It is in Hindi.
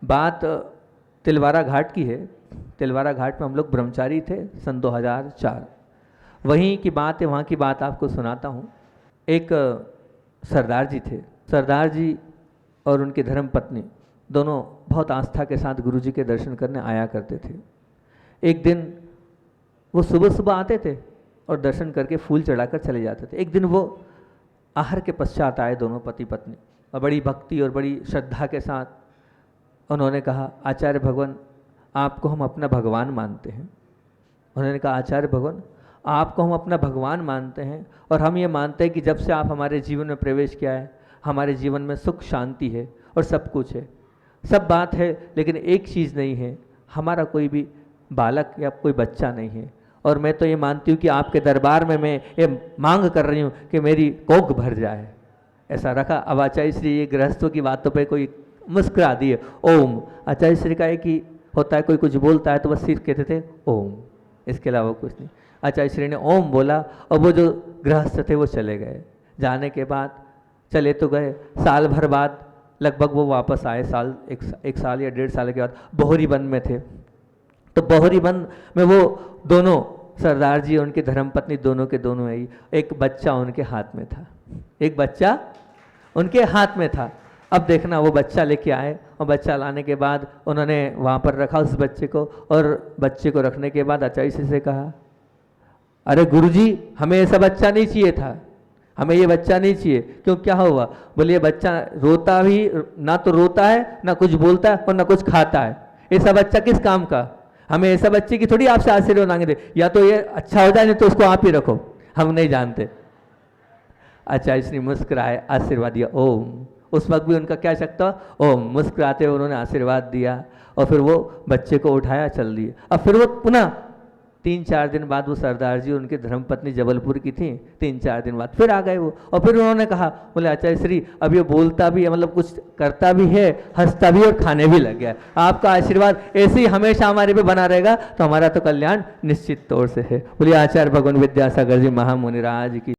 बात तिलवारा घाट की है। तिलवारा घाट में हम लोग ब्रह्मचारी थे सन 2004। वहीं की बात है, वहाँ की बात आपको सुनाता हूँ। एक सरदार जी थे। सरदार जी और उनकी धर्म पत्नी दोनों बहुत आस्था के साथ गुरु जी के दर्शन करने आया करते थे। एक दिन वो सुबह सुबह आते थे और दर्शन करके फूल चढ़ाकर चले जाते थे। एक दिन वो आहार के पश्चात आए दोनों पति पत्नी, और बड़ी भक्ति और बड़ी श्रद्धा के साथ उन्होंने कहा, आचार्य भगवान आपको हम अपना भगवान मानते हैं। उन्होंने कहा, आचार्य भगवान आपको हम अपना भगवान मानते हैं, और हम ये मानते हैं कि जब से आप हमारे जीवन में प्रवेश किया है, हमारे जीवन में सुख शांति है और सब कुछ है, सब बात है, लेकिन एक चीज़ नहीं है, हमारा कोई भी बालक या कोई बच्चा नहीं है। और मैं तो ये मानती हूँ कि आपके दरबार में मैं ये मांग कर रही हूँ कि मेरी कोख भर जाए। ऐसा रखा। अब आचार्य श्री ये गृहस्थों की बातों पे कोई मुस्कुरा दिए, ओम। आचार्य श्री का एक ही होता है, कोई कुछ बोलता है तो बस सिर्फ कहते थे ओम, इसके अलावा कुछ नहीं। आचार्य श्री ने ओम बोला और वो जो गृहस्थ थे वो चले गए। जाने के बाद चले तो गए, साल भर बाद लगभग वो वापस आए। एक साल या 1.5 साल के बाद बोहरी वन में थे। तो बोहरी वन में वो दोनों सरदार जी और उनकी धर्मपत्नी दोनों के दोनों आई। एक बच्चा उनके हाथ में था, एक बच्चा उनके हाथ में था। अब देखना, वो बच्चा लेके आए और बच्चा लाने के बाद उन्होंने वहाँ पर रखा उस बच्चे को, और बच्चे को रखने के बाद आचार्य से कहा, अरे गुरुजी हमें ऐसा बच्चा नहीं चाहिए था, हमें ये बच्चा नहीं चाहिए। क्यों, क्या हुआ? बोले ये बच्चा रोता भी ना, तो रोता है ना कुछ बोलता है और ना कुछ खाता है, ऐसा बच्चा किस काम का? हमें ऐसा बच्चे की थोड़ी आपसे आशीर्वाद मांगे थे, या तो ये अच्छा हो जाए नहीं तो उसको आप ही रखो, हम नहीं जानते। आचार्य श्री मुस्कुराए, आशीर्वाद दिया, ओम। उस वक्त भी उनका क्या शक्ति था? ओम। मुस्कुराते हुए उन्होंने आशीर्वाद दिया और फिर वो बच्चे को उठाया, चल दिए। अब फिर वो पुनः 3-4 दिन बाद वो सरदार जी और उनकी धर्मपत्नी जबलपुर की थी, 3-4 दिन बाद फिर आ गए वो। और फिर उन्होंने कहा, बोले आचार्य श्री अब ये बोलता भी है, मतलब कुछ करता भी है, हंसता भी और खाने भी लग गया। आपका आशीर्वाद ऐसे ही हमेशा हमारे पे बना रहेगा तो हमारा तो कल्याण निश्चित तौर से है। बोलिए आचार्य भगवान विद्यासागर जी महामुनि राज की।